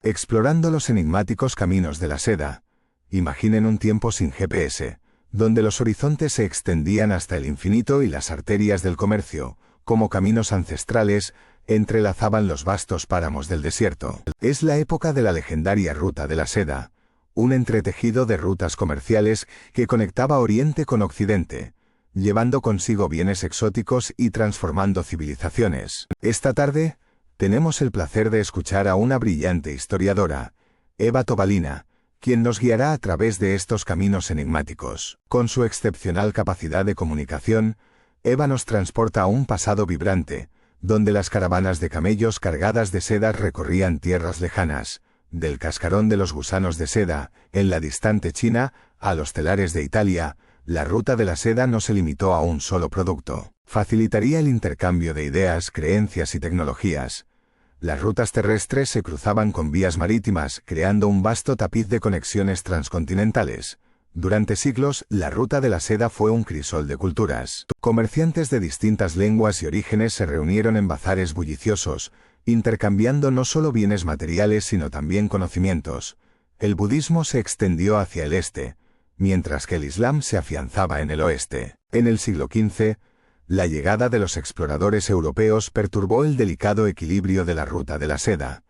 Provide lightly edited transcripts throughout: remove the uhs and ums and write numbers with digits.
Explorando los enigmáticos caminos de la seda. Imaginen un tiempo sin GPS, donde los horizontes se extendían hasta el infinito y las arterias del comercio, como caminos ancestrales, entrelazaban los vastos páramos del desierto. Es la época de la legendaria Ruta de la Seda, un entretejido de rutas comerciales que conectaba Oriente con Occidente, llevando consigo bienes exóticos y transformando civilizaciones. Esta tarde, tenemos el placer de escuchar a una brillante historiadora, Eva Tobalina, quien nos guiará a través de estos caminos enigmáticos. Con su excepcional capacidad de comunicación, Eva nos transporta a un pasado vibrante, donde las caravanas de camellos cargadas de sedas recorrían tierras lejanas, del cascarón de los gusanos de seda, en la distante China, a los telares de Italia. La Ruta de la Seda no se limitó a un solo producto. Facilitaría el intercambio de ideas, creencias y tecnologías. Las rutas terrestres se cruzaban con vías marítimas, creando un vasto tapiz de conexiones transcontinentales. Durante siglos, la Ruta de la Seda fue un crisol de culturas. Comerciantes de distintas lenguas y orígenes se reunieron en bazares bulliciosos, intercambiando no solo bienes materiales sino también conocimientos. El budismo se extendió hacia el este, mientras que el Islam se afianzaba en el oeste. En el siglo XV, la llegada de los exploradores europeos perturbó el delicado equilibrio de la Ruta de la Seda.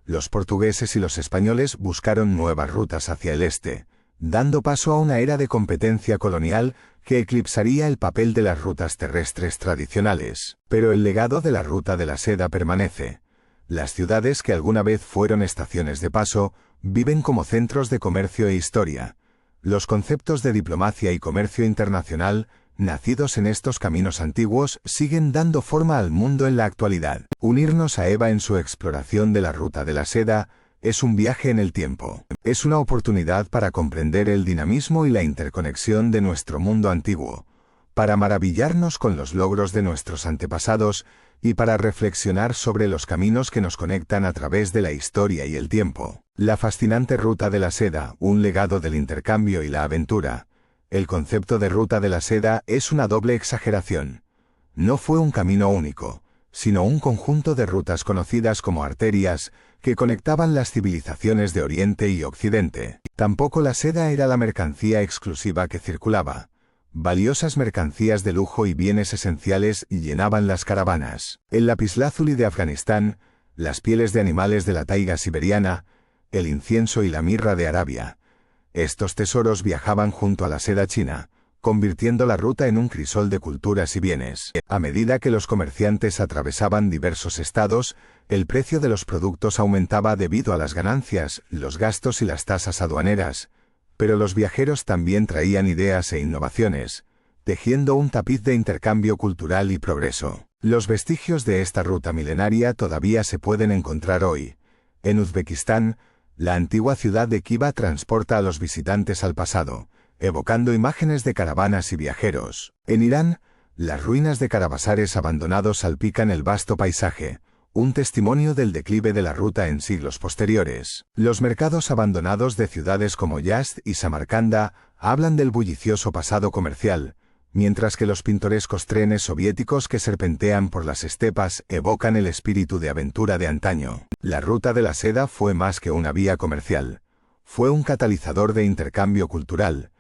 Los portugueses y los españoles buscaron nuevas rutas hacia el este, dando paso a una era de competencia colonial que eclipsaría el papel de las rutas terrestres tradicionales. Pero el legado de la Ruta de la Seda permanece. Las ciudades que alguna vez fueron estaciones de paso, viven como centros de comercio e historia. Los conceptos de diplomacia y comercio internacional, nacidos en estos caminos antiguos, siguen dando forma al mundo en la actualidad. Unirnos a Eva en su exploración de la Ruta de la Seda es un viaje en el tiempo. Es una oportunidad para comprender el dinamismo y la interconexión de nuestro mundo antiguo, para maravillarnos con los logros de nuestros antepasados y para reflexionar sobre los caminos que nos conectan a través de la historia y el tiempo. La fascinante Ruta de la Seda, un legado del intercambio y la aventura. El concepto de Ruta de la Seda es una doble exageración. No fue un camino único, sino un conjunto de rutas conocidas como arterias que conectaban las civilizaciones de Oriente y Occidente. Tampoco la seda era la mercancía exclusiva que circulaba. Valiosas mercancías de lujo y bienes esenciales llenaban las caravanas. El lapislázuli de Afganistán, las pieles de animales de la taiga siberiana, el incienso y la mirra de Arabia. Estos tesoros viajaban junto a la seda china, convirtiendo la ruta en un crisol de culturas y bienes. A medida que los comerciantes atravesaban diversos estados, el precio de los productos aumentaba debido a las ganancias, los gastos y las tasas aduaneras. Pero los viajeros también traían ideas e innovaciones, tejiendo un tapiz de intercambio cultural y progreso. Los vestigios de esta ruta milenaria todavía se pueden encontrar hoy. En Uzbekistán, la antigua ciudad de Khiva transporta a los visitantes al pasado, evocando imágenes de caravanas y viajeros. En Irán, las ruinas de caravasares abandonados salpican el vasto paisaje, un testimonio del declive de la ruta en siglos posteriores. Los mercados abandonados de ciudades como Yazd y Samarcanda hablan del bullicioso pasado comercial, mientras que los pintorescos trenes soviéticos que serpentean por las estepas evocan el espíritu de aventura de antaño. La Ruta de la Seda fue más que una vía comercial. Fue un catalizador de intercambio cultural,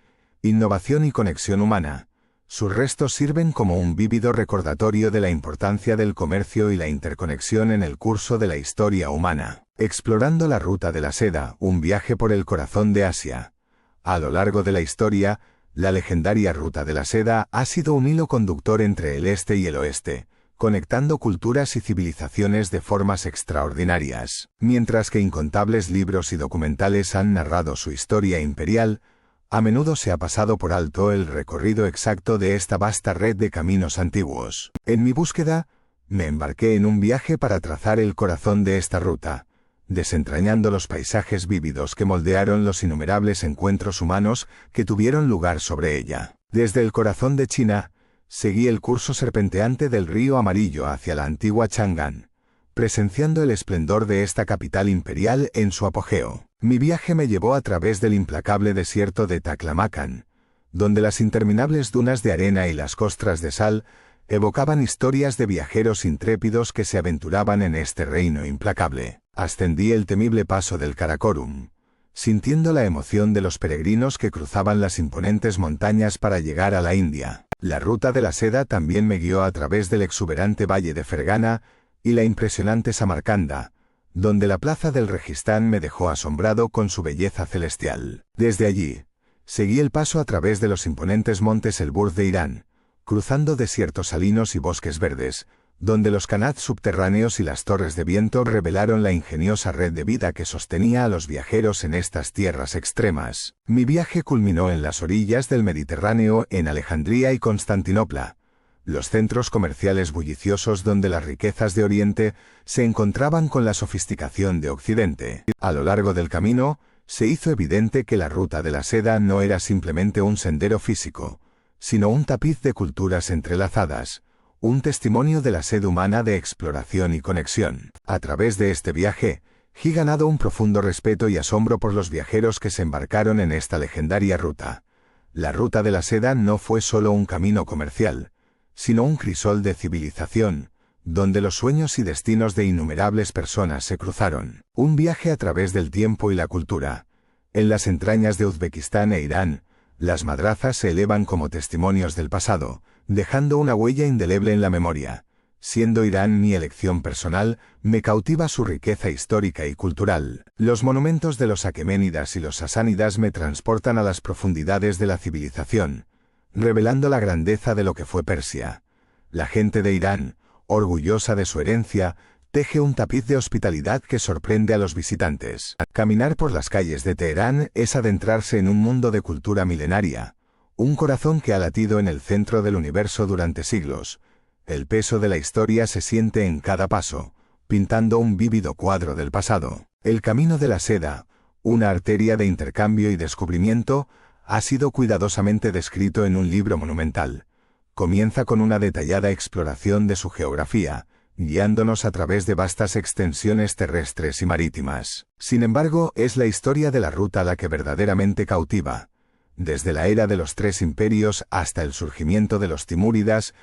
innovación y conexión humana. Sus restos sirven como un vívido recordatorio de la importancia del comercio y la interconexión en el curso de la historia humana. Explorando la Ruta de la Seda, un viaje por el corazón de Asia. A lo largo de la historia, la legendaria Ruta de la Seda ha sido un hilo conductor entre el este y el oeste, conectando culturas y civilizaciones de formas extraordinarias. Mientras que incontables libros y documentales han narrado su historia imperial, a menudo se ha pasado por alto el recorrido exacto de esta vasta red de caminos antiguos. En mi búsqueda, me embarqué en un viaje para trazar el corazón de esta ruta, desentrañando los paisajes vívidos que moldearon los innumerables encuentros humanos que tuvieron lugar sobre ella. Desde el corazón de China, seguí el curso serpenteante del río Amarillo hacia la antigua Chang'an, presenciando el esplendor de esta capital imperial en su apogeo. Mi viaje me llevó a través del implacable desierto de Taklamakan, donde las interminables dunas de arena y las costras de sal evocaban historias de viajeros intrépidos que se aventuraban en este reino implacable. Ascendí el temible paso del Karakorum, sintiendo la emoción de los peregrinos que cruzaban las imponentes montañas para llegar a la India. La ruta de la seda también me guió a través del exuberante valle de Fergana y la impresionante Samarcanda, donde la plaza del Registán me dejó asombrado con su belleza celestial. Desde allí, seguí el paso a través de los imponentes montes Elburz de Irán, cruzando desiertos salinos y bosques verdes, donde los canats subterráneos y las torres de viento revelaron la ingeniosa red de vida que sostenía a los viajeros en estas tierras extremas. Mi viaje culminó en las orillas del Mediterráneo, en Alejandría y Constantinopla, los centros comerciales bulliciosos donde las riquezas de Oriente se encontraban con la sofisticación de Occidente. A lo largo del camino, se hizo evidente que la ruta de la seda no era simplemente un sendero físico, sino un tapiz de culturas entrelazadas, un testimonio de la sed humana de exploración y conexión. A través de este viaje, he ganado un profundo respeto y asombro por los viajeros que se embarcaron en esta legendaria ruta. La ruta de la seda no fue solo un camino comercial, sino un crisol de civilización, donde los sueños y destinos de innumerables personas se cruzaron. Un viaje a través del tiempo y la cultura. En las entrañas de Uzbekistán e Irán, las madrazas se elevan como testimonios del pasado, dejando una huella indeleble en la memoria. Siendo Irán mi elección personal, me cautiva su riqueza histórica y cultural. Los monumentos de los aqueménidas y los sasánidas me transportan a las profundidades de la civilización, revelando la grandeza de lo que fue Persia. La gente de Irán, orgullosa de su herencia, teje un tapiz de hospitalidad que sorprende a los visitantes. Caminar por las calles de Teherán es adentrarse en un mundo de cultura milenaria, un corazón que ha latido en el centro del universo durante siglos. El peso de la historia se siente en cada paso, pintando un vívido cuadro del pasado. El camino de la seda, una arteria de intercambio y descubrimiento, ha sido cuidadosamente descrito en un libro monumental. Comienza con una detallada exploración de su geografía, guiándonos a través de vastas extensiones terrestres y marítimas. Sin embargo, es la historia de la ruta la que verdaderamente cautiva. Desde la era de los tres imperios hasta el surgimiento de los timúridas,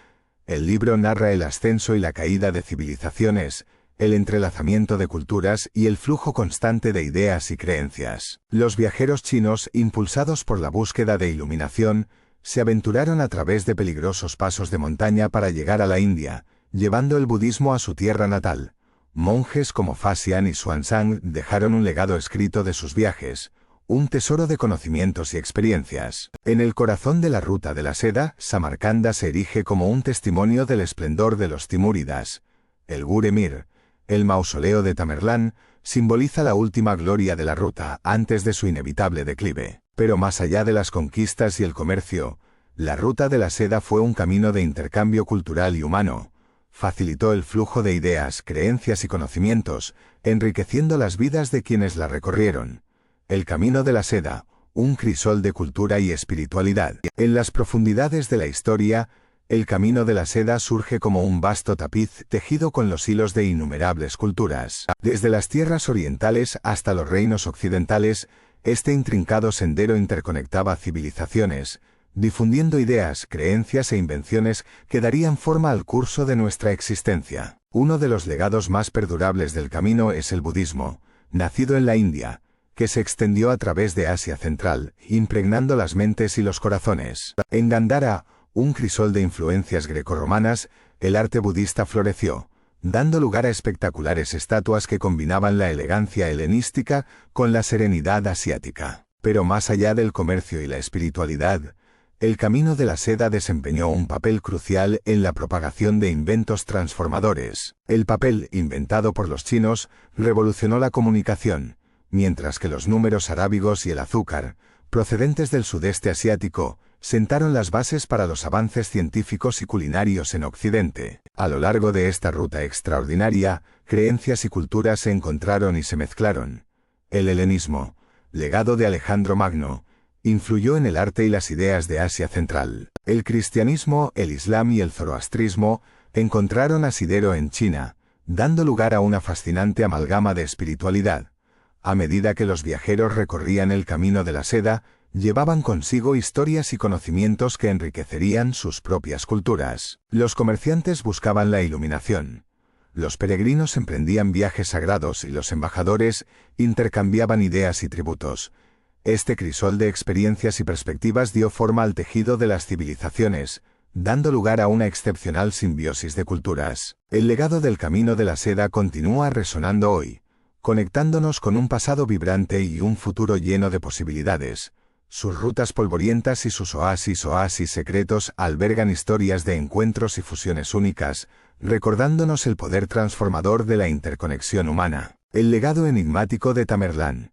el libro narra el ascenso y la caída de civilizaciones, el entrelazamiento de culturas y el flujo constante de ideas y creencias. Los viajeros chinos, impulsados por la búsqueda de iluminación, se aventuraron a través de peligrosos pasos de montaña para llegar a la India, llevando el budismo a su tierra natal. Monjes como Faxian y Xuanzang dejaron un legado escrito de sus viajes, un tesoro de conocimientos y experiencias. En el corazón de la ruta de la seda, Samarcanda se erige como un testimonio del esplendor de los timúridas. El Gur-Emir, el mausoleo de Tamerlán, simboliza la última gloria de la ruta antes de su inevitable declive. Pero más allá de las conquistas y el comercio, la ruta de la seda fue un camino de intercambio cultural y humano. Facilitó el flujo de ideas, creencias y conocimientos, enriqueciendo las vidas de quienes la recorrieron. El camino de la seda, un crisol de cultura y espiritualidad. En las profundidades de la historia, el camino de la seda surge como un vasto tapiz tejido con los hilos de innumerables culturas. Desde las tierras orientales hasta los reinos occidentales, este intrincado sendero interconectaba civilizaciones, difundiendo ideas, creencias e invenciones que darían forma al curso de nuestra existencia. Uno de los legados más perdurables del camino es el budismo, nacido en la India, que se extendió a través de Asia Central, impregnando las mentes y los corazones. En Gandhara, un crisol de influencias grecorromanas, el arte budista floreció, dando lugar a espectaculares estatuas que combinaban la elegancia helenística con la serenidad asiática. Pero más allá del comercio y la espiritualidad, el camino de la seda desempeñó un papel crucial en la propagación de inventos transformadores. El papel, inventado por los chinos, revolucionó la comunicación, mientras que los números arábigos y el azúcar, procedentes del sudeste asiático, sentaron las bases para los avances científicos y culinarios en Occidente. A lo largo de esta ruta extraordinaria, creencias y culturas se encontraron y se mezclaron. El helenismo, legado de Alejandro Magno, influyó en el arte y las ideas de Asia Central. El cristianismo, el islam y el zoroastrismo encontraron asidero en China, dando lugar a una fascinante amalgama de espiritualidad. A medida que los viajeros recorrían el camino de la seda, llevaban consigo historias y conocimientos que enriquecerían sus propias culturas. Los comerciantes buscaban la iluminación. Los peregrinos emprendían viajes sagrados y los embajadores intercambiaban ideas y tributos. Este crisol de experiencias y perspectivas dio forma al tejido de las civilizaciones, dando lugar a una excepcional simbiosis de culturas. El legado del Camino de la Seda continúa resonando hoy, conectándonos con un pasado vibrante y un futuro lleno de posibilidades. Sus rutas polvorientas y sus oasis secretos albergan historias de encuentros y fusiones únicas, recordándonos el poder transformador de la interconexión humana. El legado enigmático de Tamerlán.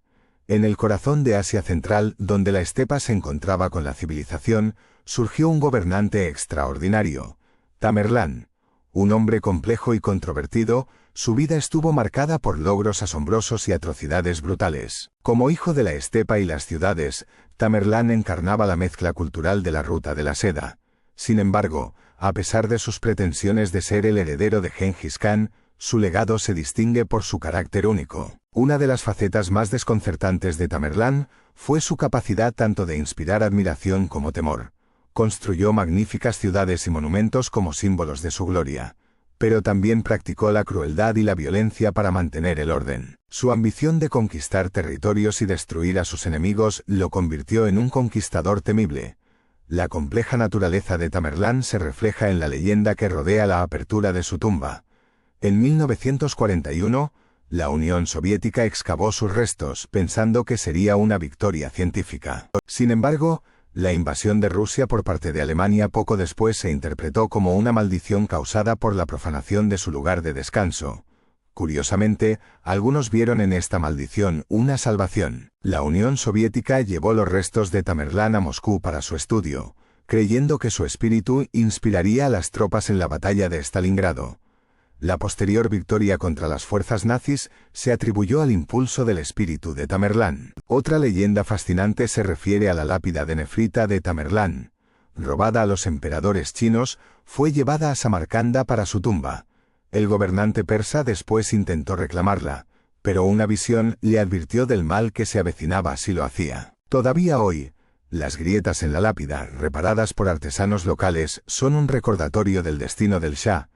En el corazón de Asia Central, donde la estepa se encontraba con la civilización, surgió un gobernante extraordinario, Tamerlán. Un hombre complejo y controvertido, su vida estuvo marcada por logros asombrosos y atrocidades brutales. Como hijo de la estepa y las ciudades, Tamerlán encarnaba la mezcla cultural de la Ruta de la Seda. Sin embargo, a pesar de sus pretensiones de ser el heredero de Gengis Khan, su legado se distingue por su carácter único. Una de las facetas más desconcertantes de Tamerlán fue su capacidad tanto de inspirar admiración como temor. Construyó magníficas ciudades y monumentos como símbolos de su gloria, pero también practicó la crueldad y la violencia para mantener el orden. Su ambición de conquistar territorios y destruir a sus enemigos lo convirtió en un conquistador temible. La compleja naturaleza de Tamerlán se refleja en la leyenda que rodea la apertura de su tumba. En 1941, la Unión Soviética excavó sus restos pensando que sería una victoria científica. Sin embargo, la invasión de Rusia por parte de Alemania poco después se interpretó como una maldición causada por la profanación de su lugar de descanso. Curiosamente, algunos vieron en esta maldición una salvación. La Unión Soviética llevó los restos de Tamerlán a Moscú para su estudio, creyendo que su espíritu inspiraría a las tropas en la batalla de Stalingrado. La posterior victoria contra las fuerzas nazis se atribuyó al impulso del espíritu de Tamerlán. Otra leyenda fascinante se refiere a la lápida de nefrita de Tamerlán. Robada a los emperadores chinos, fue llevada a Samarcanda para su tumba. El gobernante persa después intentó reclamarla, pero una visión le advirtió del mal que se avecinaba si lo hacía. Todavía hoy, las grietas en la lápida, reparadas por artesanos locales, son un recordatorio del destino del Shah.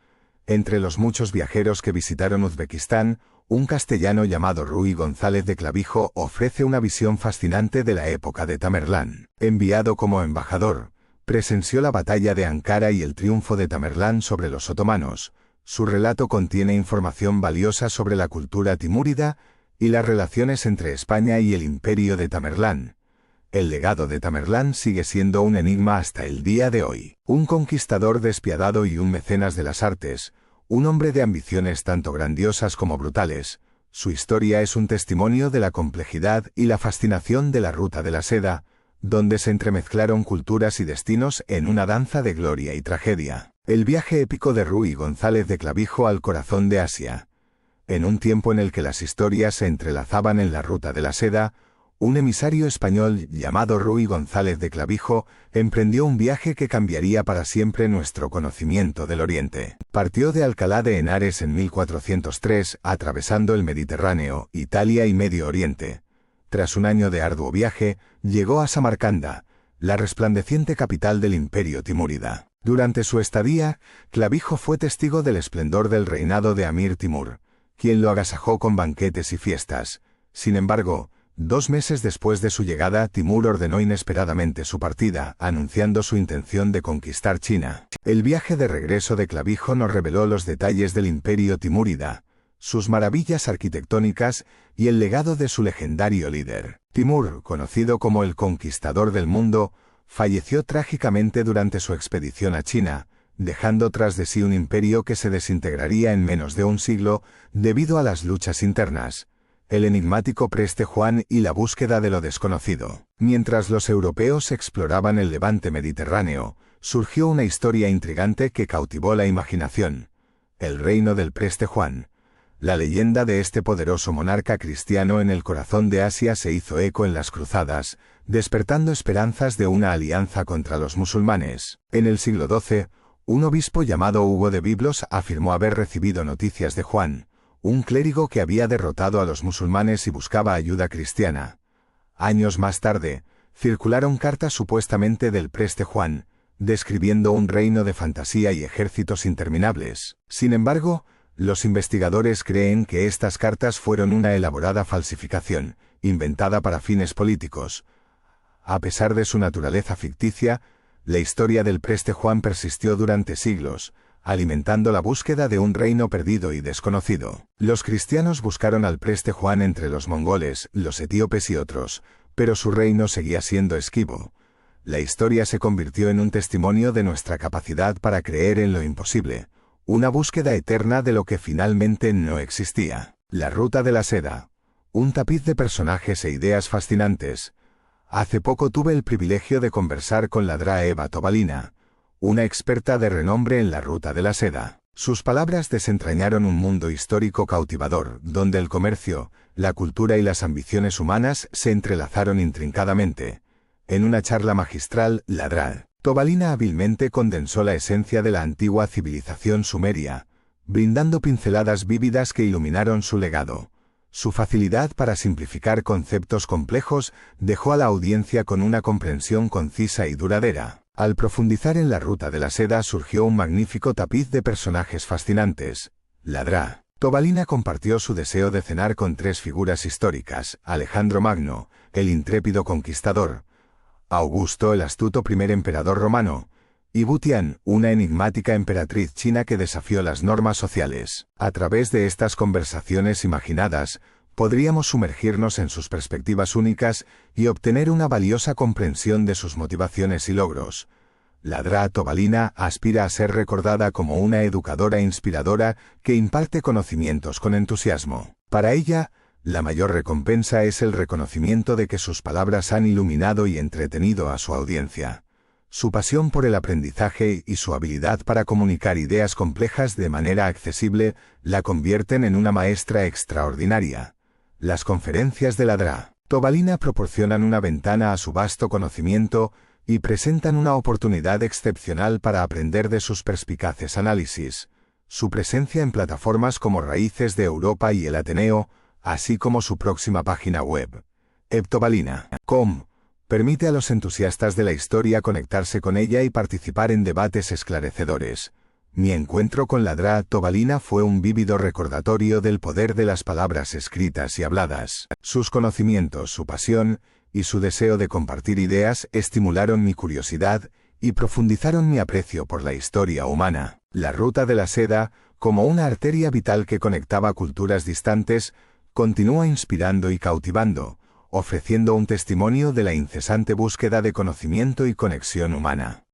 Entre los muchos viajeros que visitaron Uzbekistán, un castellano llamado Ruy González de Clavijo ofrece una visión fascinante de la época de Tamerlán. Enviado como embajador, presenció la batalla de Ankara y el triunfo de Tamerlán sobre los otomanos. Su relato contiene información valiosa sobre la cultura timúrida y las relaciones entre España y el imperio de Tamerlán. El legado de Tamerlán sigue siendo un enigma hasta el día de hoy. Un conquistador despiadado y un mecenas de las artes, un hombre de ambiciones tanto grandiosas como brutales. Su historia es un testimonio de la complejidad y la fascinación de la Ruta de la Seda, donde se entremezclaron culturas y destinos en una danza de gloria y tragedia. El viaje épico de Ruy González de Clavijo al corazón de Asia. En un tiempo en el que las historias se entrelazaban en la Ruta de la Seda, un emisario español llamado Ruy González de Clavijo emprendió un viaje que cambiaría para siempre nuestro conocimiento del Oriente. Partió de Alcalá de Henares en 1403, atravesando el Mediterráneo, Italia y Medio Oriente. Tras un año de arduo viaje, llegó a Samarcanda, la resplandeciente capital del imperio timúrida. Durante su estadía, Clavijo fue testigo del esplendor del reinado de Amir Timur, quien lo agasajó con banquetes y fiestas. Sin embargo, 2 meses después de su llegada, Timur ordenó inesperadamente su partida, anunciando su intención de conquistar China. El viaje de regreso de Clavijo nos reveló los detalles del imperio timúrida, sus maravillas arquitectónicas y el legado de su legendario líder. Timur, conocido como el conquistador del mundo, falleció trágicamente durante su expedición a China, dejando tras de sí un imperio que se desintegraría en menos de un siglo debido a las luchas internas, el enigmático Preste Juan y la búsqueda de lo desconocido. Mientras los europeos exploraban el levante mediterráneo, surgió una historia intrigante que cautivó la imaginación: el reino del Preste Juan. La leyenda de este poderoso monarca cristiano en el corazón de Asia se hizo eco en las cruzadas, despertando esperanzas de una alianza contra los musulmanes. En el siglo XII, un obispo llamado Hugo de Biblos afirmó haber recibido noticias de Juan, un clérigo que había derrotado a los musulmanes y buscaba ayuda cristiana. Años más tarde, circularon cartas supuestamente del Preste Juan, describiendo un reino de fantasía y ejércitos interminables. Sin embargo, Los investigadores creen que estas cartas fueron una elaborada falsificación, inventada para fines políticos. A pesar de su naturaleza ficticia, la historia del Preste Juan persistió durante siglos, alimentando la búsqueda de un reino perdido y desconocido. Los cristianos buscaron al Preste Juan entre los mongoles, los etíopes y otros, pero su reino seguía siendo esquivo. La historia se convirtió en un testimonio de nuestra capacidad para creer en lo imposible, una búsqueda eterna de lo que finalmente no existía. La Ruta de la Seda. Un tapiz de personajes e ideas fascinantes. Hace poco tuve el privilegio de conversar con la Dra Eva Tobalina, una experta de renombre en la Ruta de la Seda. Sus palabras desentrañaron un mundo histórico cautivador, donde el comercio, la cultura y las ambiciones humanas se entrelazaron intrincadamente. En una charla magistral, la Dra Tobalina hábilmente condensó la esencia de la antigua civilización sumeria, brindando pinceladas vívidas que iluminaron su legado. Su facilidad para simplificar conceptos complejos dejó a la audiencia con una comprensión concisa y duradera. Al profundizar en la Ruta de la Seda surgió un magnífico tapiz de personajes fascinantes. La Dra Tobalina compartió su deseo de cenar con tres figuras históricas: Alejandro Magno, el intrépido conquistador; Augusto, el astuto primer emperador romano; y Butian, una enigmática emperatriz china que desafió las normas sociales. A través de estas conversaciones imaginadas, podríamos sumergirnos en sus perspectivas únicas y obtener una valiosa comprensión de sus motivaciones y logros. La Dra Tobalina aspira a ser recordada como una educadora inspiradora que imparte conocimientos con entusiasmo. Para ella, la mayor recompensa es el reconocimiento de que sus palabras han iluminado y entretenido a su audiencia. Su pasión por el aprendizaje y su habilidad para comunicar ideas complejas de manera accesible la convierten en una maestra extraordinaria. Las conferencias de la Dra Tobalina proporcionan una ventana a su vasto conocimiento y presentan una oportunidad excepcional para aprender de sus perspicaces análisis. Su presencia en plataformas como Raíces de Europa y el Ateneo, así como su próxima página web, ebtobalina.com, permite a los entusiastas de la historia conectarse con ella y participar en debates esclarecedores. Mi encuentro con la Dra Tobalina fue un vívido recordatorio del poder de las palabras escritas y habladas. Sus conocimientos, su pasión y su deseo de compartir ideas estimularon mi curiosidad y profundizaron mi aprecio por la historia humana. La Ruta de la Seda, como una arteria vital que conectaba culturas distantes, continúa inspirando y cautivando, ofreciendo un testimonio de la incesante búsqueda de conocimiento y conexión humana.